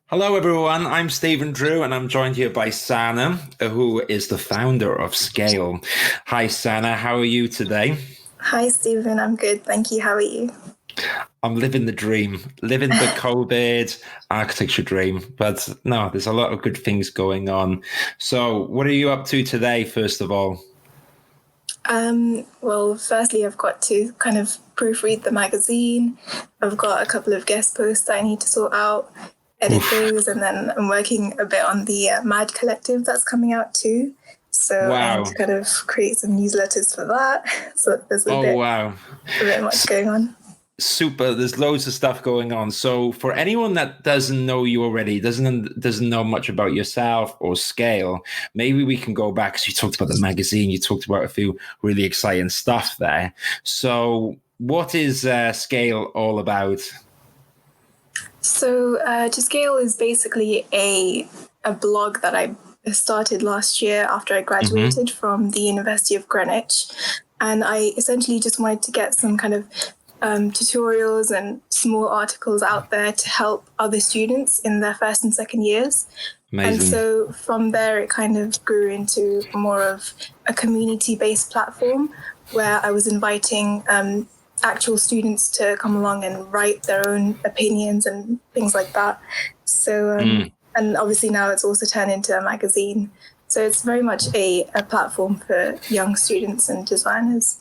Hello, everyone. I'm Stephen Drew, and I'm joined here by Sana, who is the founder of Scale. Hi, Sana. How are you today? Hi, Stephen. I'm good. Thank you. How are you? I'm living the dream, living the COVID architecture dream. But no, there's a lot of good things going on. So, what are you up to today, first of all? Well, firstly, I've got to kind of proofread the magazine. I've got a couple of guest posts that I need to sort out, edit Oof. those, and then I'm working a bit on the Mad Collective that's coming out too. So I need to Wow. kind of create some newsletters for that. So there's Oh, wow. a bit much going on. Super. There's loads of stuff going on. So for anyone that doesn't know you already, doesn't know much about yourself or Scale, maybe we can go back because you talked about the magazine, you talked about a few really exciting stuff there. So what is Scale all about? So To Scale is basically a blog that I started last year after I Mm-hmm. graduated from the University of Greenwich. And I essentially just wanted to get some kind of tutorials and small articles out there to help other students in their first and second years. And Amazing. so from there, it kind of grew into more of a community based platform where I was inviting actual students to come along and write their own opinions and things like that. Mm. And obviously now it's also turned into a magazine. So it's very much a platform for young students and designers.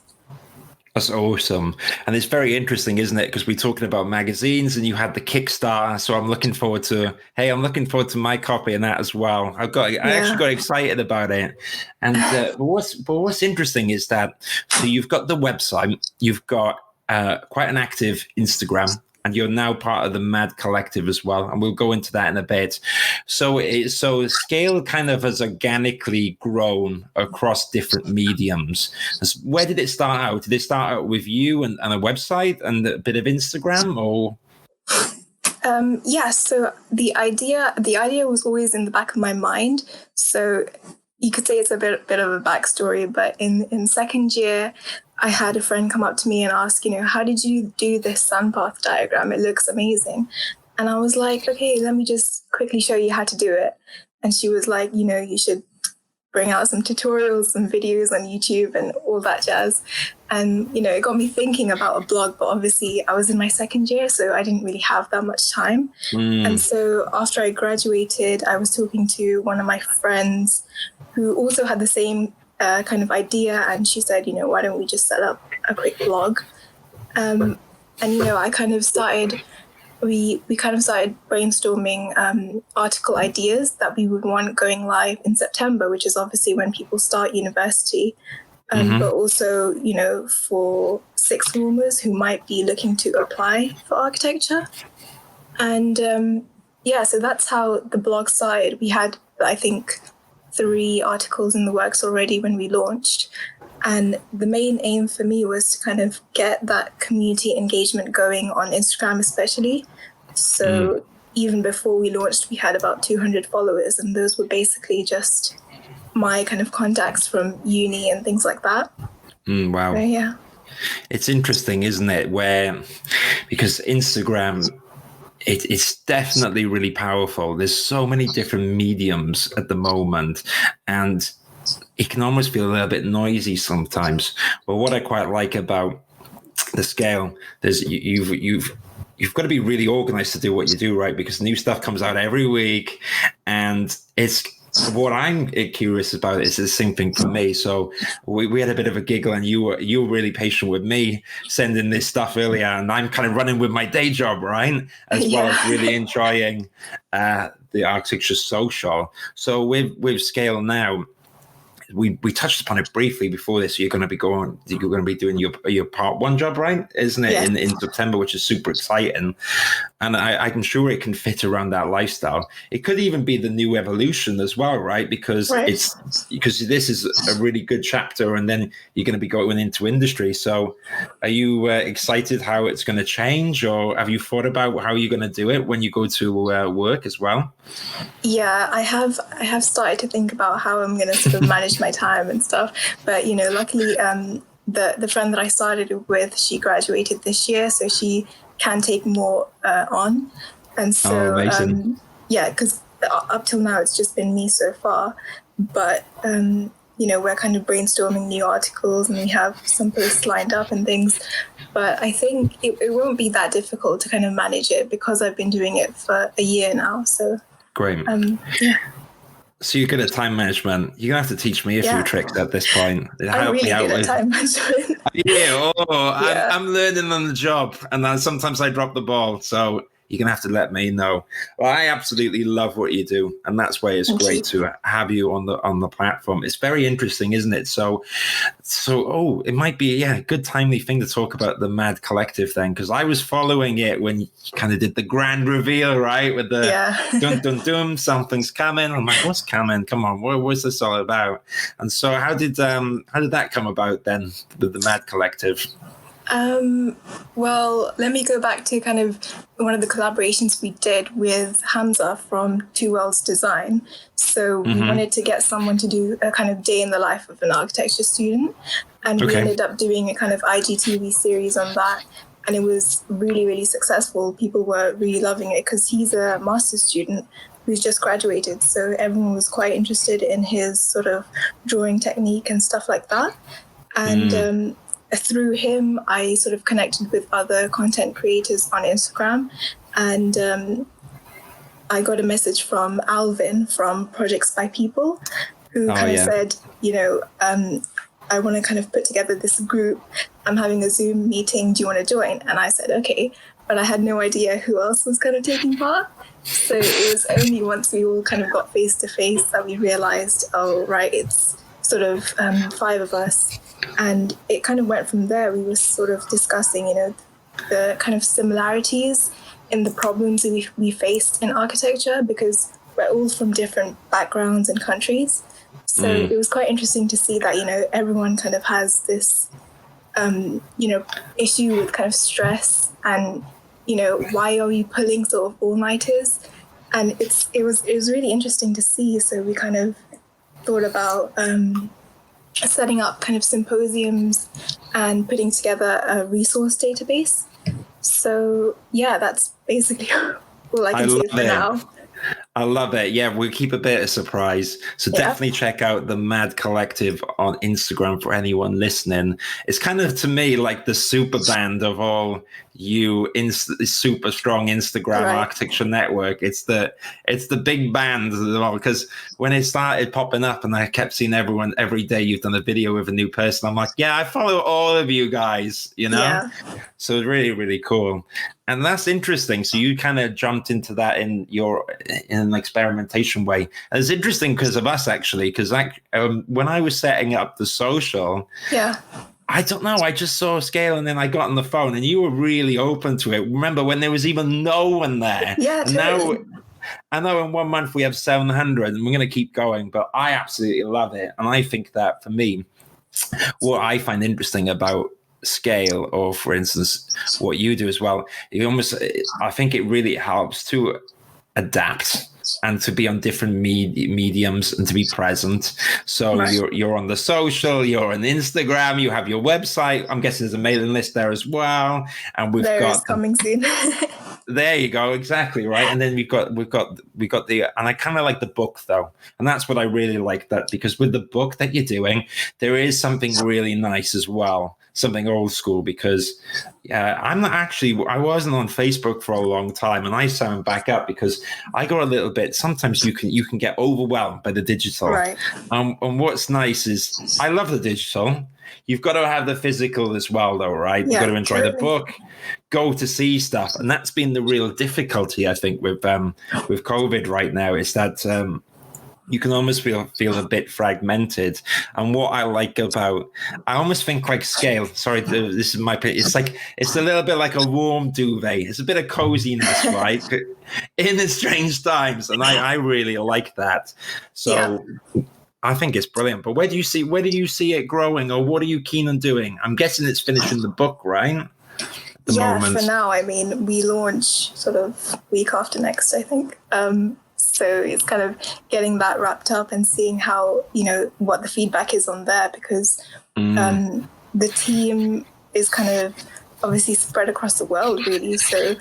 That's awesome. And it's very interesting, isn't it? Because we're talking about magazines and you had the Kickstarter. So I'm looking forward to my copy of that as well. I actually Yeah. got excited about it. And but what's interesting is that, so you've got the website, you've got quite an active Instagram, and you're now part of the Mad Collective as well. And we'll go into that in a bit. So Scale kind of has organically grown across different mediums. Where did it start out? Did it start out with you and a website and a bit of Instagram, or? Yeah, so the idea was always in the back of my mind. So you could say it's a bit of a backstory, but in second year, I had a friend come up to me and ask, how did you do this sun path diagram? It looks amazing. And I was like, okay, let me just quickly show you how to do it. And she was like, you should bring out some tutorials, some videos on YouTube and all that jazz. And, it got me thinking about a blog, but obviously I was in my second year, so I didn't really have that much time. And Mm, so after I graduated, I was talking to one of my friends who also had the same kind of idea. And she said, why don't we just set up a quick blog? And, I kind of started we kind of started brainstorming article ideas that we would want going live in September, which is obviously when people start university, hmm. but also, for sixth formers who might be looking to apply for architecture. And yeah, so that's how the blog started. We had, I think, 3 articles in the works already when we launched. And the main aim for me was to kind of get that community engagement going on Instagram, especially. Mm, So even before we launched, we had about 200 followers, and those were basically just my kind of contacts from uni and things like that. So wow. yeah. It's interesting, isn't it? Because Instagram, it's definitely really powerful. There's so many different mediums at the moment, and it can almost feel a little bit noisy sometimes. But what I quite like about the Scale, you've got to be really organized to do what you do, right? Because new stuff comes out every week, and it's what I'm curious about is the same thing for me. So we had a bit of a giggle, and you were really patient with me sending this stuff earlier, and I'm kind of running with my day job, right, as well as Yeah. really enjoying the architecture social. So with Scale now, we touched upon it briefly before this. You're going to be doing your part one job, right? Isn't it Yes. in September, which is super exciting. And I'm sure it can fit around that lifestyle. It could even be the new evolution as well, right? Right. Because this is a really good chapter, and then you're going to be going into industry. So, are you excited how it's going to change, or have you thought about how you're going to do it when you go to work as well? Yeah, I have started to think about how I'm going to sort of manage my time and stuff. But luckily, the friend that I started with, she graduated this year, so she can take more on. And Oh, so amazing. yeah, because up till now it's just been me so far, but we're kind of brainstorming new articles and we have some posts lined up and things. But I think it won't be that difficult to kind of manage it because I've been doing it for a year now. So great. Yeah. So you're good at time management. You're gonna have to teach me a few tricks at this point. I'm really good at time management. Yeah, Yeah. I'm learning on the job, and then sometimes I drop the ball. So you're gonna have to let me know. Well, I absolutely love what you do, and that's why it's great to have you on the platform. It's very interesting, isn't it? So it might be a good timely thing to talk about the Mad Collective then, because I was following it when you kind of did the grand reveal, right? With the dun dun dun, something's coming. I'm like, what's coming? Come on, what's this all about? And so how did that come about then with the Mad Collective? Well, let me go back to kind of one of the collaborations we did with Hamza from Two Worlds Design. So we wanted to get someone to do a kind of day in the life of an architecture student. And we ended up doing a kind of IGTV series on that. And it was really, really successful. People were really loving it because he's a master's student who's just graduated. So everyone was quite interested in his sort of drawing technique and stuff like that. And through him, I sort of connected with other content creators on Instagram, and I got a message from Alvin from Projects by People, who said, I want to kind of put together this group. I'm having a Zoom meeting. Do you want to join? And I said, okay. But I had no idea who else was kind of taking part. So it was only once we all kind of got face to face that we realized, oh, right, it's sort of 5 of us. And it kind of went from there. We were sort of discussing, the kind of similarities in the problems we faced in architecture because we're all from different backgrounds and countries. So it was quite interesting to see that, everyone kind of has this, issue with kind of stress and, why are we pulling sort of all-nighters? And it was really interesting to see. So we kind of thought about setting up kind of symposiums and putting together a resource database. So that's basically all I can say for now. I love it. Yeah, we'll keep a bit of surprise. So definitely check out the Mad Collective on Instagram for anyone listening. It's kind of, to me, like the super band of all you super strong Instagram architecture network. It's the big band as well, because when it started popping up and I kept seeing everyone every day, you've done a video with a new person. I'm like, I follow all of you guys, So it's really, really cool. And that's interesting. So you kind of jumped into that in an experimentation way. And it's interesting because of us, actually, because when I was setting up the social, I don't know, I just saw a scale and then I got on the phone and you were really open to it. Remember when there was even no one there? Yeah, totally. Now, I know in 1 month we have 700 and we're going to keep going, but I absolutely love it. And I think that for me, what I find interesting about scale, or for instance what you do as well, I think it really helps to adapt and to be on different mediums and to be present. So you're on the social, you're on Instagram, you have your website. I'm guessing there's a mailing list there as well, and we've got coming soon. There you go, exactly right. And then we've got the, and I kind of like the book though, and that's what I really like, that because with the book that you're doing, there is something really nice as well, something old school. Because I wasn't on Facebook for a long time, and I signed back up because I got a little bit. Sometimes you can get overwhelmed by the digital, right? And what's nice is I love the digital. You've got to have the physical as well, though, right? You've got to enjoy the book, go to see stuff. And that's been the real difficulty, I think, with COVID right now, is that you can almost feel a bit fragmented. And what I like about, I almost think like scale, sorry, this is my opinion, it's a little bit like a warm duvet. It's a bit of coziness, right? In the strange times. And I really like that. So I think it's brilliant. But where do you see it growing, or what are you keen on doing? I'm guessing it's finishing the book, right? At the moment. For now. I mean, we launch sort of week after next, I think. So it's kind of getting that wrapped up and seeing how, what the feedback is on there, because the team is kind of obviously spread across the world, really. So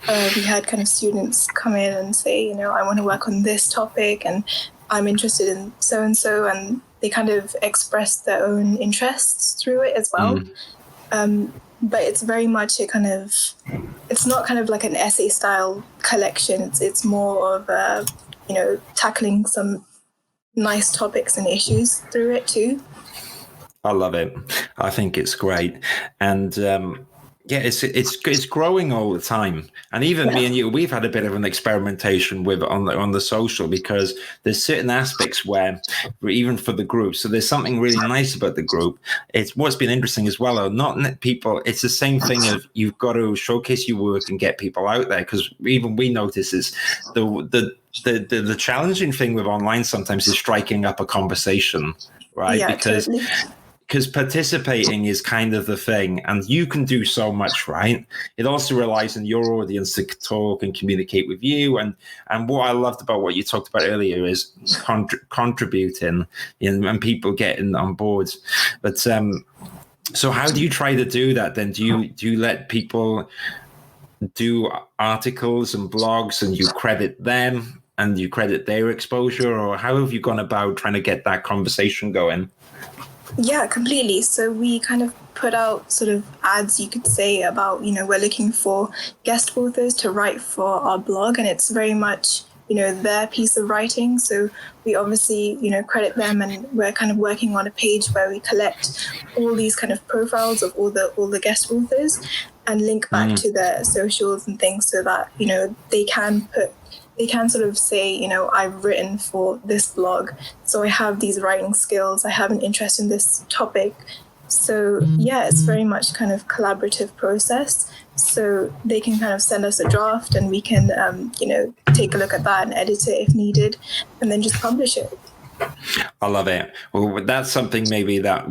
We had kind of students come in and say, I want to work on this topic and I'm interested in so and so, and they kind of expressed their own interests through it as well. But it's very much it's not kind of like an essay style collection. It's more of a, tackling some nice topics and issues through it too. I love it. I think it's great. And it's growing all the time. And even me and you, we've had a bit of an experimentation with on the social, because there's certain aspects where even for the group, so there's something really nice about the group. It's what's been interesting as well, not people. It's the same thing of you've got to showcase your work and get people out there, because even we notice is the challenging thing with online sometimes is striking up a conversation, right? Yeah, totally. Because participating is kind of the thing, and you can do so much, right? It also relies on your audience to talk and communicate with you. And what I loved about what you talked about earlier is contributing and people getting on board. But so how do you try to do that then? Do you let people do articles and blogs and you credit them and you credit their exposure, or how have you gone about trying to get that conversation going? Yeah, completely. So we kind of put out sort of ads, you could say, about, we're looking for guest authors to write for our blog, and it's very much, their piece of writing. So we obviously, credit them, and we're kind of working on a page where we collect all these kind of profiles of all the guest authors and link back to their socials and things, so that, they can sort of say, I've written for this blog, so I have these writing skills, I have an interest in this topic. So yeah, it's very much kind of collaborative process. So they can kind of send us a draft, and we can, take a look at that and edit it if needed, and then just publish it. I love it. Well, that's something maybe that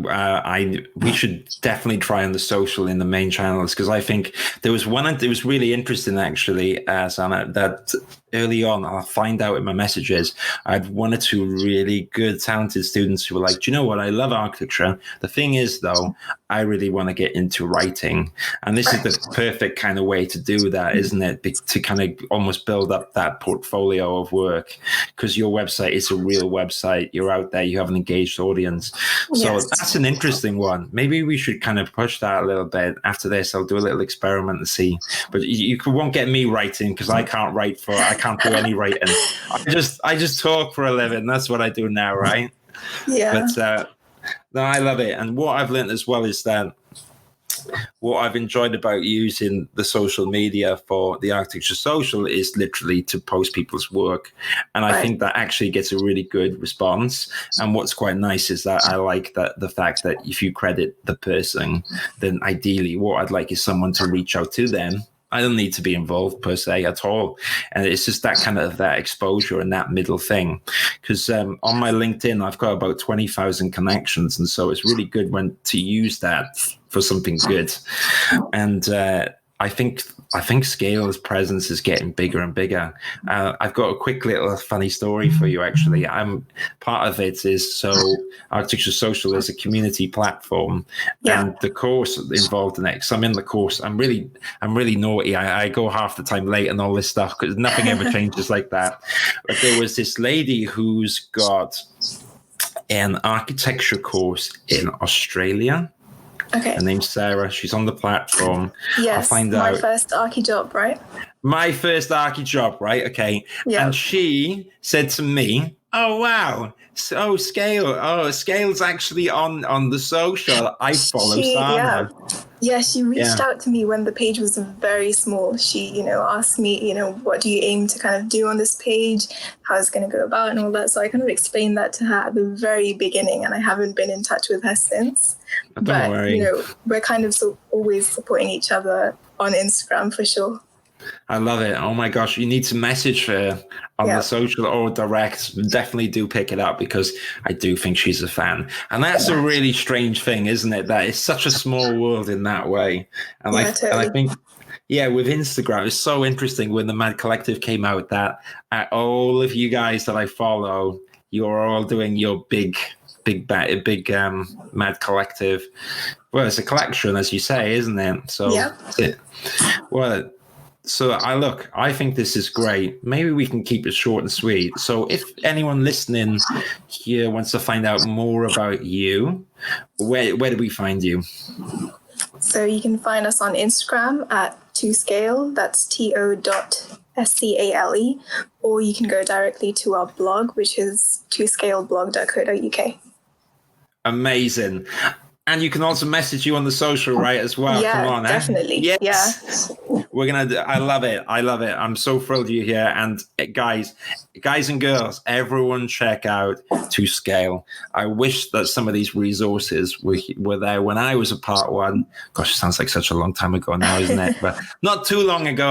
we should definitely try on the social in the main channels, because I think there was one that was really interesting actually, Sana, that early on I'll find out in my messages I had one or two really good talented students who were like, do you know what, I love architecture, the thing is though I really want to get into writing, and this is the perfect kind of way to do that, isn't it? To kind of almost build up that portfolio of work, because your website is a real website, you're out there, you have an engaged audience. So yes, that's an interesting one. Maybe we should kind of push that a little bit. After this I'll do a little experiment and see, but you won't get me writing, because I can't do any writing. I just talk for a living. That's what I do now, right? Yeah. But no, I love it. And what I've learned as well is that what I've enjoyed about using the social media for the Architecture Social is literally to post people's work. And I think that actually gets a really good response. And what's quite nice is that I like that the fact that if you credit the person, then ideally what I'd like is someone to reach out to them. I don't need to be involved per se at all. And it's just that kind of that exposure and that middle thing. Because on my LinkedIn, I've got about 20,000 connections. And so it's really good to use that for something good. And I think Scale's presence is getting bigger and bigger. I've got a quick little funny story for you, actually. Part of it is, so Architecture Social is a community platform, and the course involved in it. So I'm in the course. I'm really naughty. I go half the time late and all this stuff, because nothing ever changes like that. But there was this lady who's got an architecture course in Australia. Okay. Her name's Sarah. She's on the platform. Yes, I'll find out. My first Archie job, right? My first Archie job, right? Okay. Yep. And she said to me, oh, wow. So Scale's actually on the social. I follow Sana. Yeah, she reached out to me when the page was very small. She, asked me, what do you aim to kind of do on this page? How it's going to go about and all that. So I kind of explained that to her at the very beginning, and I haven't been in touch with her since. Don't worry. We're kind of always supporting each other on Instagram for sure. I love it. Oh my gosh, you need to message her on the social or direct. Definitely do pick it up, because I do think she's a fan. And that's a really strange thing, isn't it? That it's such a small world in that way. And I think, with Instagram, it's so interesting when the Mad Collective came out that all of you guys that I follow, you're all doing your big Mad Collective. Well, it's a collection, as you say, isn't it? So, well, So I think this is great. Maybe we can keep it short and sweet. So if anyone listening here wants to find out more about you, where do we find you? So you can find us on Instagram at toscale, that's to.scale, or you can go directly to our blog, which is toscaleblog.co.uk. Amazing. And you can also message you on the social, right, as well. Yeah, Come on, definitely. Yes. Yeah. We're going to, I love it. I'm so thrilled you're here. And guys and girls, everyone check out To Scale. I wish that some of these resources were there when I was a part one. Gosh, it sounds like such a long time ago now, isn't it? But not too long ago.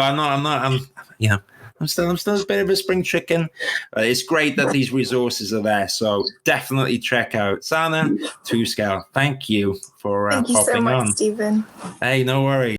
I'm still a bit of a spring chicken. It's great that these resources are there. So definitely check out Sana, To Scale. Thank you for Thank you so popping much, on. Stephen. Hey, no worries.